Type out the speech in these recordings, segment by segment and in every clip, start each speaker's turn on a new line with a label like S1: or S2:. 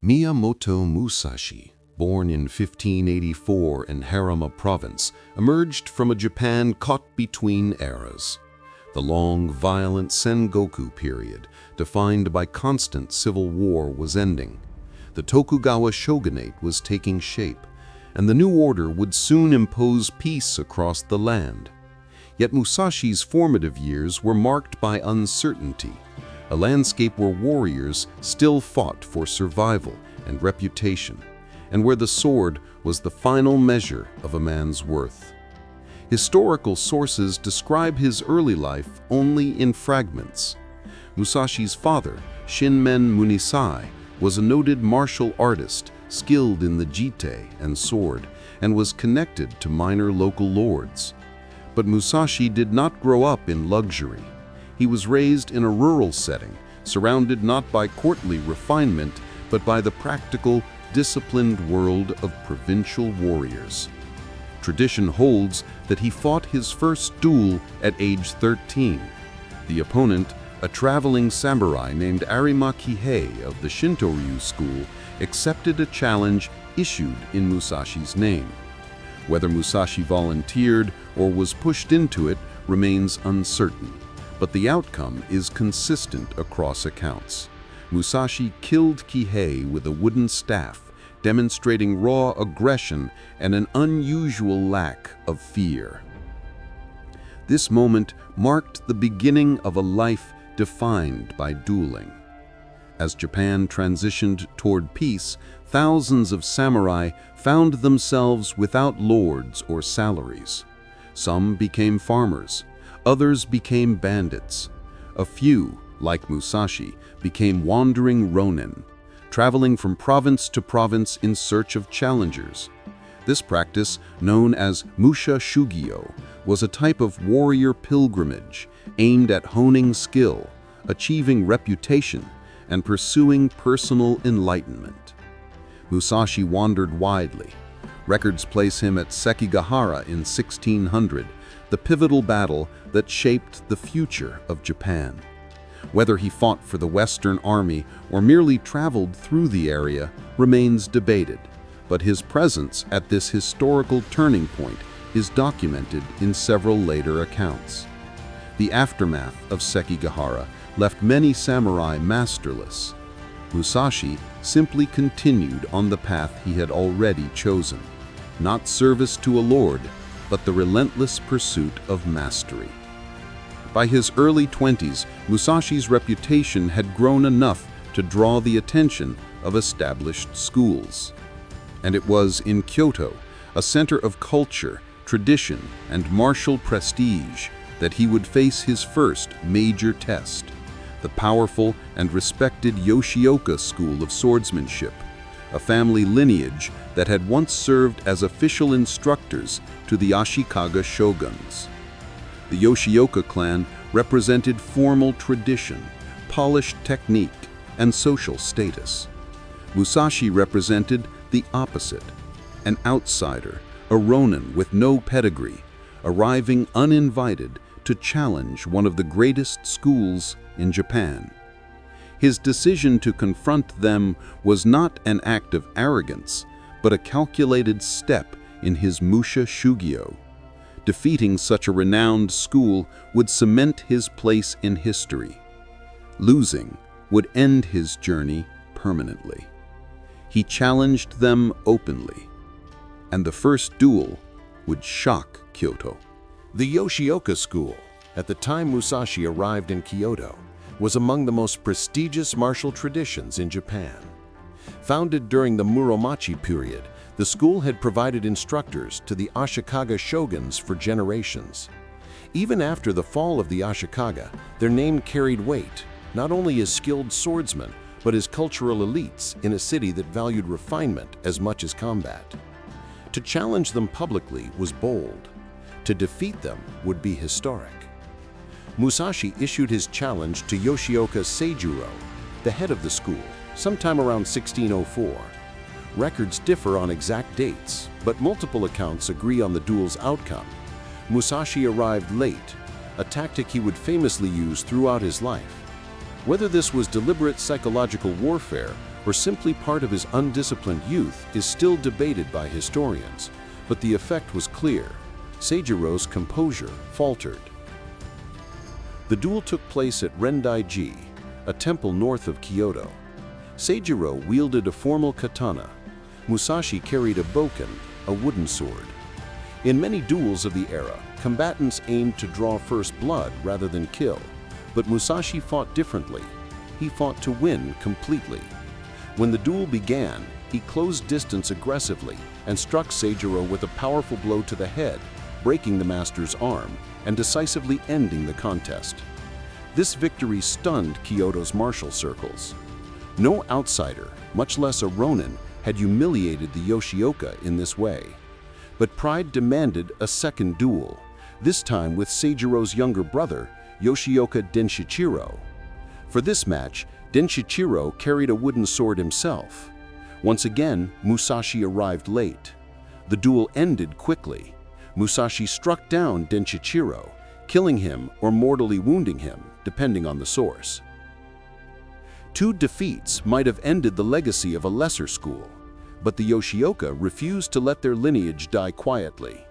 S1: Miyamoto Musashi, born in 1584 in Harima Province, emerged from a Japan caught between eras. The long, violent Sengoku period, defined by constant civil war, was ending. The Tokugawa shogunate was taking shape, and the new order would soon impose peace across the land. Yet Musashi's formative years were marked by uncertainty, a landscape where warriors still fought for survival and reputation, and where the sword was the final measure of a man's worth. Historical sources describe his early life only in fragments. Musashi's father, Shinmen Munisai, was a noted martial artist skilled in the jite and sword, and was connected to minor local lords. But Musashi did not grow up in luxury. He was raised in a rural setting, surrounded not by courtly refinement, but by the practical, disciplined world of provincial warriors. Tradition holds that he fought his first duel at age 13. The opponent, a traveling samurai named Arima Kihei of the Shinto-ryu school, accepted a challenge issued in Musashi's name. Whether Musashi volunteered or was pushed into it remains uncertain, but the outcome is consistent across accounts. Musashi killed Kihei with a wooden staff, demonstrating raw aggression and an unusual lack of fear. This moment marked the beginning of a life defined by dueling. As Japan transitioned toward peace, thousands of samurai found themselves without lords or salaries. Some became farmers, others became bandits. A few, like Musashi, became wandering rōnin, traveling from province to province in search of challengers. This practice, known as musha shugyo, was a type of warrior pilgrimage aimed at honing skill, achieving reputation, and pursuing personal enlightenment. Musashi wandered widely. Records place him at Sekigahara in 1600, the pivotal battle that shaped the future of Japan. Whether he fought for the Western Army or merely traveled through the area remains debated, but his presence at this historical turning point is documented in several later accounts. The aftermath of Sekigahara left many samurai masterless. Musashi simply continued on the path he had already chosen, not service to a lord, but the relentless pursuit of mastery. By his early 20s, Musashi's reputation had grown enough to draw the attention of established schools. And it was in Kyoto, a center of culture, tradition, and martial prestige, that he would face his first major test, the powerful and respected Yoshioka school of swordsmanship, a family lineage that had once served as official instructors to the Ashikaga shoguns. The Yoshioka clan represented formal tradition, polished technique, and social status. Musashi represented the opposite, an outsider, a rōnin with no pedigree, arriving uninvited to challenge one of the greatest schools in Japan. His decision to confront them was not an act of arrogance, but a calculated step in his musha shugyo. Defeating such a renowned school would cement his place in history. Losing would end his journey permanently. He challenged them openly, and the first duel would shock Kyoto.
S2: The Yoshioka school, at the time Musashi arrived in Kyoto, was among the most prestigious martial traditions in Japan. Founded during the Muromachi period, the school had provided instructors to the Ashikaga shoguns for generations. Even after the fall of the Ashikaga, their name carried weight, not only as skilled swordsmen, but as cultural elites in a city that valued refinement as much as combat. To challenge them publicly was bold. To defeat them would be historic. Musashi issued his challenge to Yoshioka Seijuro, the head of the school, sometime around 1604. Records differ on exact dates, but multiple accounts agree on the duel's outcome. Musashi arrived late, a tactic he would famously use throughout his life. Whether this was deliberate psychological warfare or simply part of his undisciplined youth is still debated by historians, but the effect was clear. Seijiro's composure faltered. The duel took place at Rendai-ji, a temple north of Kyoto. Seijiro wielded a formal katana. Musashi carried a bokken, a wooden sword. In many duels of the era, combatants aimed to draw first blood rather than kill, but Musashi fought differently. He fought to win completely. When the duel began, he closed distance aggressively and struck Seijiro with a powerful blow to the head, breaking the master's arm and decisively ending the contest. This victory stunned Kyoto's martial circles. No outsider, much less a rōnin, had humiliated the Yoshioka in this way. But pride demanded a second duel, this time with Seijiro's younger brother, Yoshioka Denshichiro. For this match, Denshichiro carried a wooden sword himself. Once again, Musashi arrived late. The duel ended quickly. Musashi struck down Denshichiro, killing him or mortally wounding him, depending on the source. Two defeats might have ended the legacy of a lesser school, but the Yoshioka refused to let their lineage die quietly.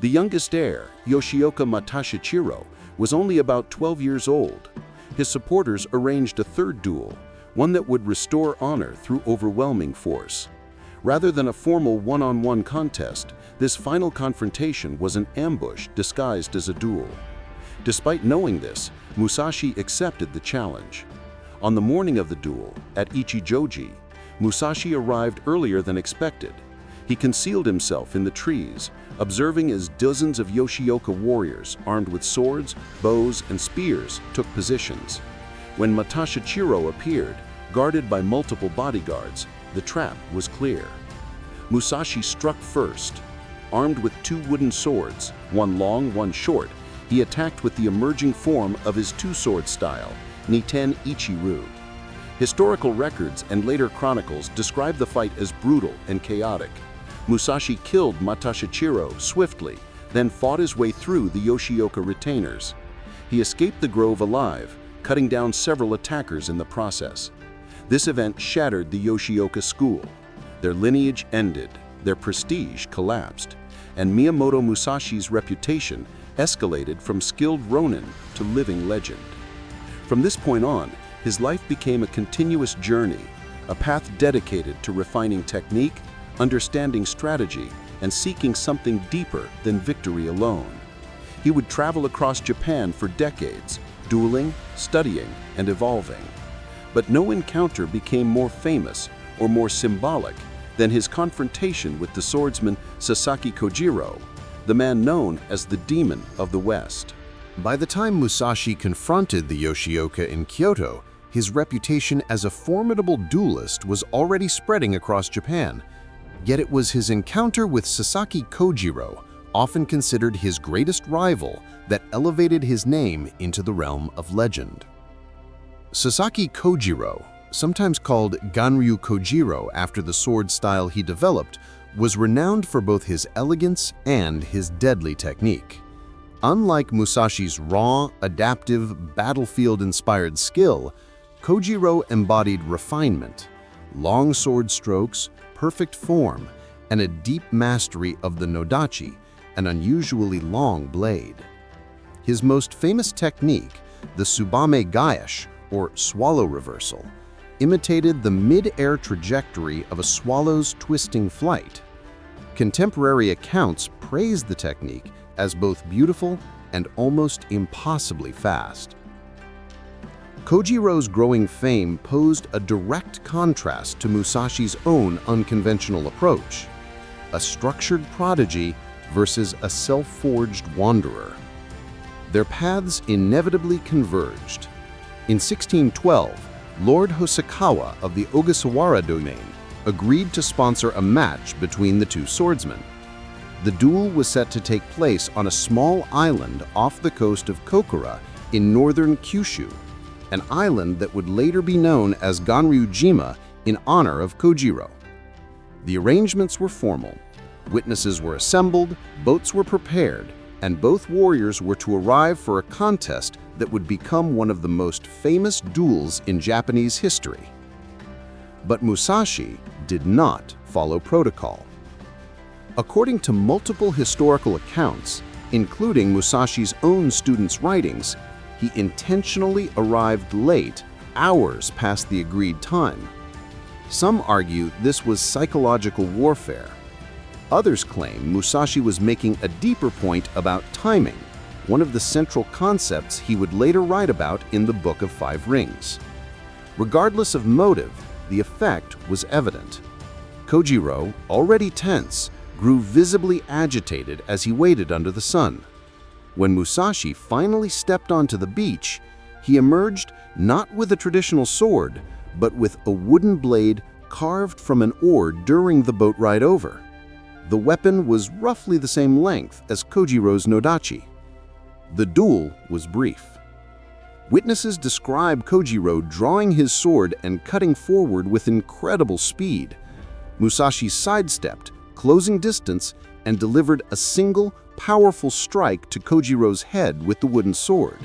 S2: The youngest heir, Yoshioka Matashachiro, was only about 12 years old. His supporters arranged a third duel, one that would restore honor through overwhelming force. Rather than a formal one-on-one contest, this final confrontation was an ambush disguised as a duel. Despite knowing this, Musashi accepted the challenge. On the morning of the duel, at Ichijō-ji, Musashi arrived earlier than expected. He concealed himself in the trees, observing as dozens of Yoshioka warriors, armed with swords, bows, and spears, took positions. When Matashachiro appeared, guarded by multiple bodyguards, the trap was clear. Musashi struck first. Armed with two wooden swords, one long, one short, he attacked with the emerging form of his two-sword style, Niten Ichi-ryū. Historical records and later chronicles describe the fight as brutal and chaotic. Musashi killed Matashachiro swiftly, then fought his way through the Yoshioka retainers. He escaped the grove alive, cutting down several attackers in the process. This event shattered the Yoshioka school. Their lineage ended, their prestige collapsed, and Miyamoto Musashi's reputation escalated from skilled rōnin to living legend. From this point on, his life became a continuous journey, a path dedicated to refining technique, understanding strategy, and seeking something deeper than victory alone. He would travel across Japan for decades, dueling, studying, and evolving. But no encounter became more famous or more symbolic than his confrontation with the swordsman Sasaki Kojirō, the man known as the Demon of the West.
S3: By the time Musashi confronted the Yoshioka in Kyoto, his reputation as a formidable duelist was already spreading across Japan. Yet it was his encounter with Sasaki Kojirō, often considered his greatest rival, that elevated his name into the realm of legend. Sasaki Kojirō, sometimes called Ganryū Kojirō after the sword style he developed, was renowned for both his elegance and his deadly technique. Unlike Musashi's raw, adaptive, battlefield-inspired skill, Kojirō embodied refinement, long sword strokes, perfect form, and a deep mastery of the nodachi, an unusually long blade. His most famous technique, the tsubame gaeshi, or swallow reversal, imitated the mid-air trajectory of a swallow's twisting flight. Contemporary accounts praised the technique as both beautiful and almost impossibly fast. Kojirō's growing fame posed a direct contrast to Musashi's own unconventional approach, a structured prodigy versus a self-forged wanderer. Their paths inevitably converged. In 1612, Lord Hosokawa of the Ogasawara domain agreed to sponsor a match between the two swordsmen. The duel was set to take place on a small island off the coast of Kokura in northern Kyushu, an island that would later be known as Ganryū-jima in honor of Kojirō. The arrangements were formal. Witnesses were assembled, boats were prepared, and both warriors were to arrive for a contest that would become one of the most famous duels in Japanese history. But Musashi did not follow protocol. According to multiple historical accounts, including Musashi's own students' writings, he intentionally arrived late, hours past the agreed time. Some argue this was psychological warfare. Others claim Musashi was making a deeper point about timing, one of the central concepts he would later write about in the Book of Five Rings. Regardless of motive, the effect was evident. Kojirō, already tense, grew visibly agitated as he waited under the sun. When Musashi finally stepped onto the beach, he emerged not with a traditional sword, but with a wooden blade carved from an oar during the boat ride over. The weapon was roughly the same length as Kojirō's nodachi. The duel was brief. Witnesses describe Kojirō drawing his sword and cutting forward with incredible speed. Musashi sidestepped, closing distance, and delivered a single, powerful strike to Kojirō's head with the wooden sword.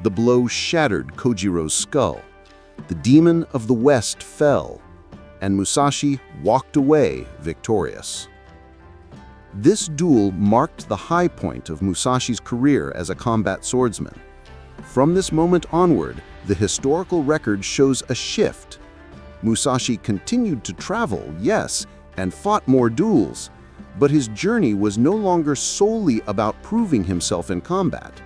S3: The blow shattered Kojirō's skull. The demon of the West fell, and Musashi walked away victorious. This duel marked the high point of Musashi's career as a combat swordsman. From this moment onward, the historical record shows a shift. Musashi continued to travel, yes, and fought more duels, but his journey was no longer solely about proving himself in combat.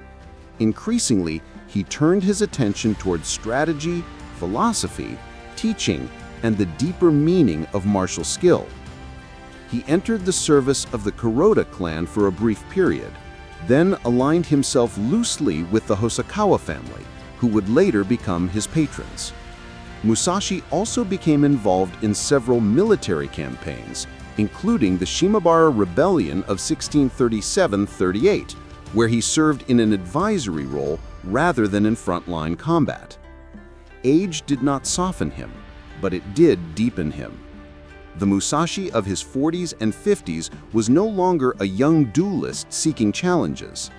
S3: Increasingly, he turned his attention towards strategy, philosophy, teaching, and the deeper meaning of martial skill. He entered the service of the Kuroda clan for a brief period, then aligned himself loosely with the Hosokawa family, who would later become his patrons. Musashi also became involved in several military campaigns, including the Shimabara Rebellion of 1637-38, where he served in an advisory role rather than in frontline combat. Age did not soften him, but it did deepen him. The Musashi of his 40s and 50s was no longer a young duelist seeking challenges.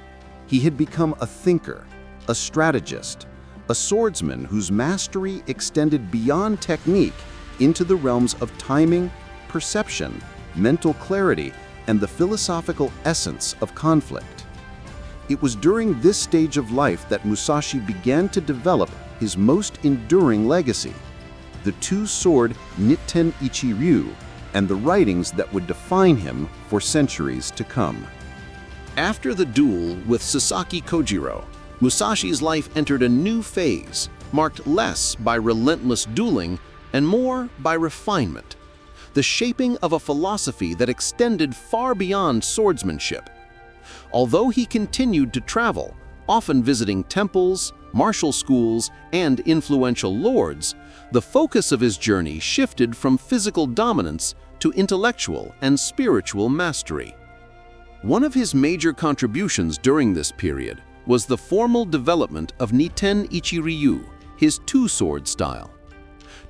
S3: He had become a thinker, a strategist, a swordsman whose mastery extended beyond technique into the realms of timing, perception, mental clarity, and the philosophical essence of conflict. It was during this stage of life that Musashi began to develop his most enduring legacy, the two-sword Niten Ichi-ryū, and the writings that would define him for centuries to come.
S2: After the duel with Sasaki Kojirō, Musashi's life entered a new phase, marked less by relentless dueling and more by refinement, the shaping of a philosophy that extended far beyond swordsmanship. Although he continued to travel, often visiting temples, martial schools, and influential lords, the focus of his journey shifted from physical dominance to intellectual and spiritual mastery. One of his major contributions during this period was the formal development of Niten Ichi-ryū, his two-sword style.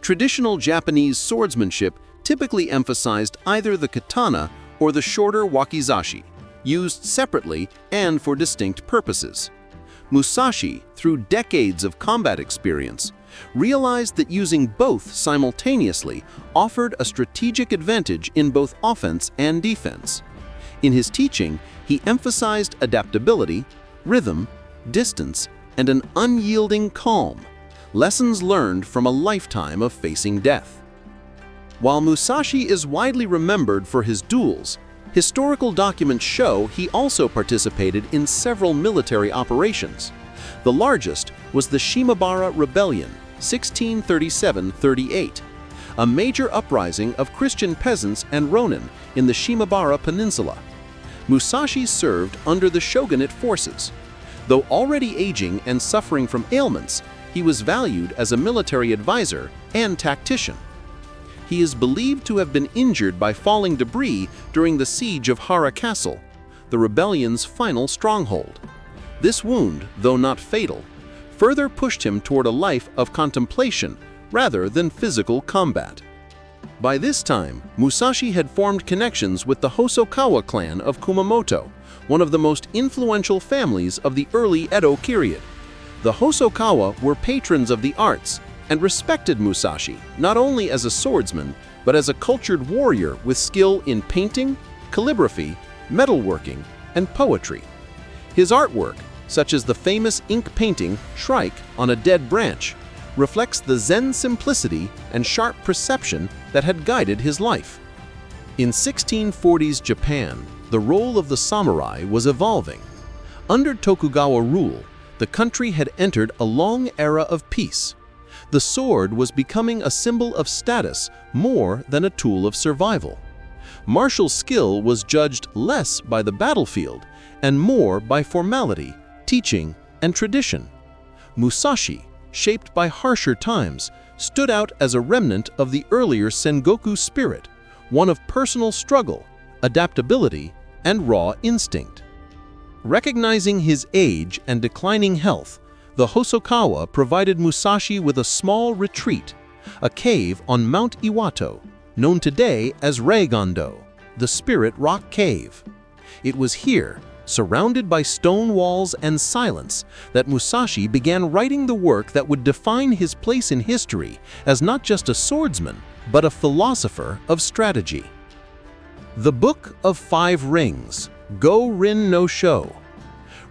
S2: Traditional Japanese swordsmanship typically emphasized either the katana or the shorter wakizashi, used separately and for distinct purposes. Musashi, through decades of combat experience, realized that using both simultaneously offered a strategic advantage in both offense and defense. In his teaching, he emphasized adaptability, rhythm, distance, and an unyielding calm, lessons learned from a lifetime of facing death. While Musashi is widely remembered for his duels, historical documents show he also participated in several military operations. The largest was the Shimabara Rebellion, 1637-38, a major uprising of Christian peasants and rōnin in the Shimabara Peninsula. Musashi served under the shogunate forces. Though already aging and suffering from ailments, he was valued as a military advisor and tactician. He is believed to have been injured by falling debris during the siege of Hara Castle, the rebellion's final stronghold. This wound, though not fatal, further pushed him toward a life of contemplation rather than physical combat. By this time, Musashi had formed connections with the Hosokawa clan of Kumamoto, one of the most influential families of the early Edo period. The Hosokawa were patrons of the arts,
S4: and respected Musashi not only as a swordsman, but as a cultured warrior with skill in painting, calligraphy, metalworking, and poetry. His artwork, such as the famous ink painting Shrike on a Dead Branch, reflects the Zen simplicity and sharp perception that had guided his life. In 1640s Japan, the role of the samurai was evolving. Under Tokugawa rule, the country had entered a long era of peace. The sword was becoming a symbol of status more than a tool of survival. Martial skill was judged less by the battlefield and more by formality, teaching, and tradition. Musashi, shaped by harsher times, stood out as a remnant of the earlier Sengoku spirit, one of personal struggle, adaptability, and raw instinct. Recognizing his age and declining health, the Hosokawa provided Musashi with a small retreat, a cave on Mount Iwato, known today as Reigando, the Spirit Rock Cave. It was here, surrounded by stone walls and silence, that Musashi began writing the work that would define his place in history as not just a swordsman, but a philosopher of strategy. The Book of Five Rings, Go-Rin no Sho.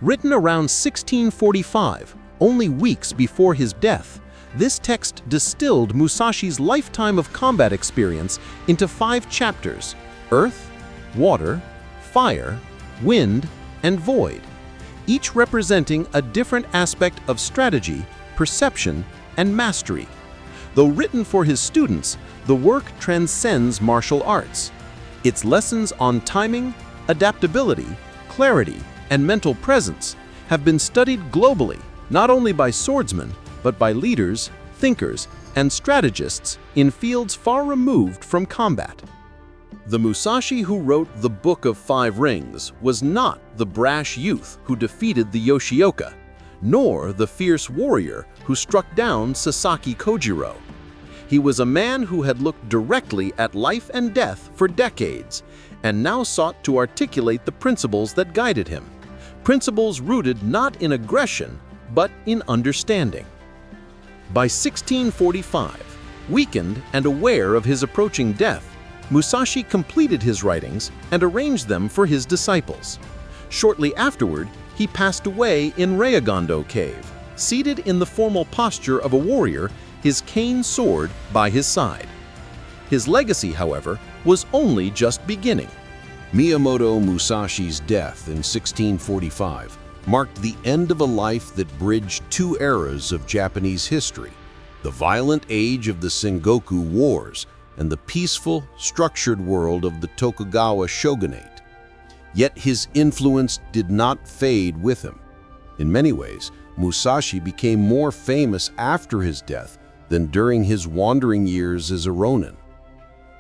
S4: Written around 1645, only weeks before his death, this text distilled Musashi's lifetime of combat experience into 5 chapters: Earth, Water, Fire, Wind, and Void, each representing a different aspect of strategy, perception, and mastery. Though written for his students, the work transcends martial arts. Its lessons on timing, adaptability, clarity, and mental presence have been studied globally, not only by swordsmen, but by leaders, thinkers, and strategists in fields far removed from combat. The Musashi who wrote the Book of Five Rings was not the brash youth who defeated the Yoshioka, nor the fierce warrior who struck down Sasaki Kojirō. He was a man who had looked directly at life and death for decades, and now sought to articulate the principles that guided him. Principles rooted not in aggression, but in understanding. By 1645, weakened and aware of his approaching death, Musashi completed his writings and arranged them for his disciples. Shortly afterward, he passed away in Reigando Cave, seated in the formal posture of a warrior, his cane sword by his side. His legacy, however, was only just beginning.
S2: Miyamoto Musashi's death in 1645 marked the end of a life that bridged 2 eras of Japanese history: the violent age of the Sengoku Wars and the peaceful, structured world of the Tokugawa shogunate. Yet his influence did not fade with him. In many ways, Musashi became more famous after his death than during his wandering years as a rōnin.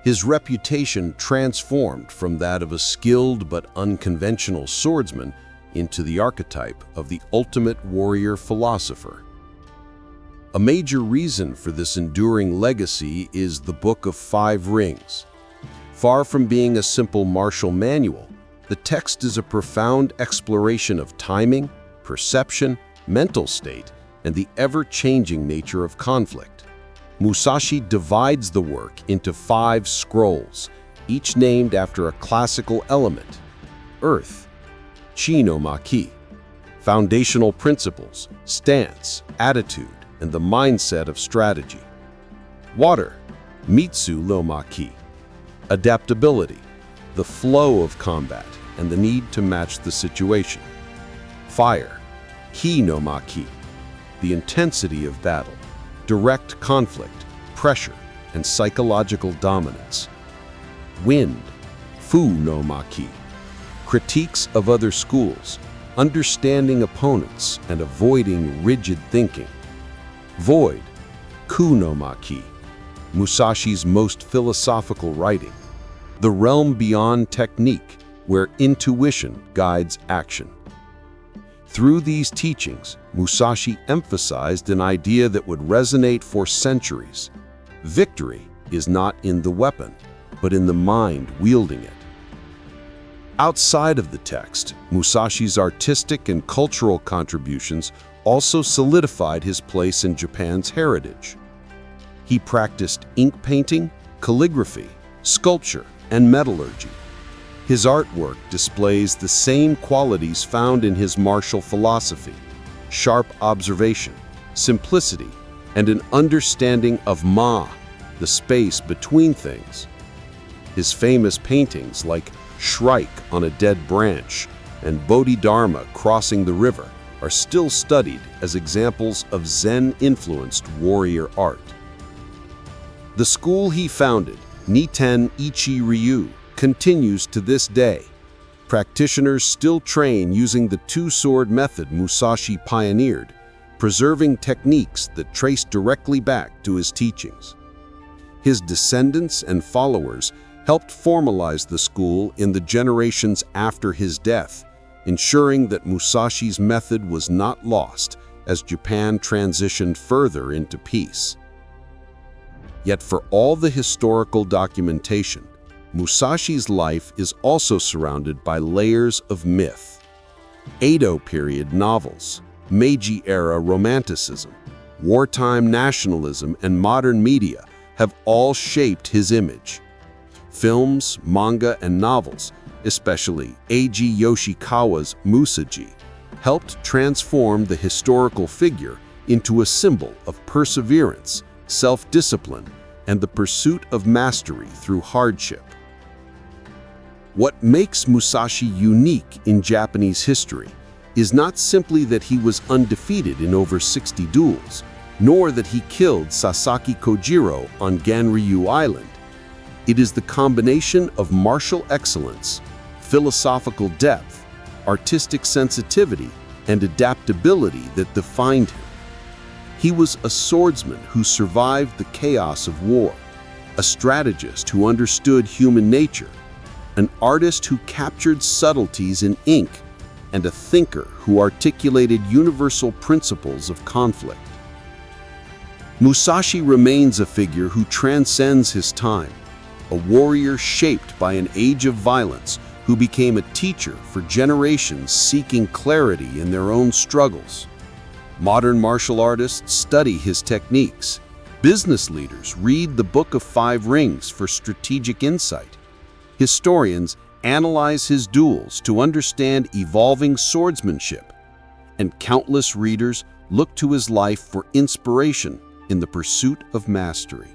S2: His reputation transformed from that of a skilled but unconventional swordsman into the archetype of the ultimate warrior philosopher. A major reason for this enduring legacy is the Book of Five Rings. Far from being a simple martial manual, the text is a profound exploration of timing, perception, mental state, and the ever-changing nature of conflict. Musashi divides the work into 5 scrolls, each named after a classical element: Earth, Chi no Maki, foundational principles, stance, attitude, and the mindset of strategy; Water, Mitsu no Maki, adaptability, the flow of combat, and the need to match the situation; Fire, Hi no Maki, the intensity of battle, direct conflict, pressure, and psychological dominance; Wind, Fu no Maki, critiques of other schools, understanding opponents, and avoiding rigid thinking; Void, Ku no Maki, Musashi's most philosophical writing, the realm beyond technique, where intuition guides action. Through these teachings, Musashi emphasized an idea that would resonate for centuries: victory is not in the weapon, but in the mind wielding it. Outside of the text, Musashi's artistic and cultural contributions also solidified his place in Japan's heritage. He practiced ink painting, calligraphy, sculpture, and metallurgy. His artwork displays the same qualities found in his martial philosophy: sharp observation, simplicity, and an understanding of ma, the space between things. His famous paintings like Shrike on a Dead Branch and Bodhidharma crossing the river are still studied as examples of Zen-influenced warrior art. The school he founded, Niten Ichi-ryū, continues to this day. Practitioners still train using the two-sword method Musashi pioneered, preserving techniques that trace directly back to his teachings. His descendants and followers helped formalize the school in the generations after his death, ensuring that Musashi's method was not lost as Japan transitioned further into peace. Yet for all the historical documentation, Musashi's life is also surrounded by layers of myth. Edo period novels, Meiji-era romanticism, wartime nationalism, and modern media have all shaped his image. Films, manga, and novels, especially Eiji Yoshikawa's Musashi, helped transform the historical figure into a symbol of perseverance, self-discipline, and the pursuit of mastery through hardship. What makes Musashi unique in Japanese history is not simply that he was undefeated in over 60 duels, nor that he killed Sasaki Kojirō on Ganryū Island. It is the combination of martial excellence, philosophical depth, artistic sensitivity, and adaptability that defined him. He was a swordsman who survived the chaos of war, a strategist who understood human nature, an artist who captured subtleties in ink, and a thinker who articulated universal principles of conflict. Musashi remains a figure who transcends his time, a warrior shaped by an age of violence who became a teacher for generations seeking clarity in their own struggles. Modern martial artists study his techniques. Business leaders read the Book of Five Rings for strategic insight. Historians analyze his duels to understand evolving swordsmanship, and countless readers look to his life for inspiration in the pursuit of mastery.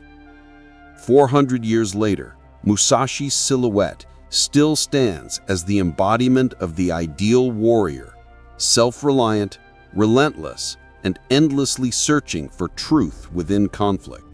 S2: 400 years later, Musashi's silhouette still stands as the embodiment of the ideal warrior, self-reliant, relentless, and endlessly searching for truth within conflict.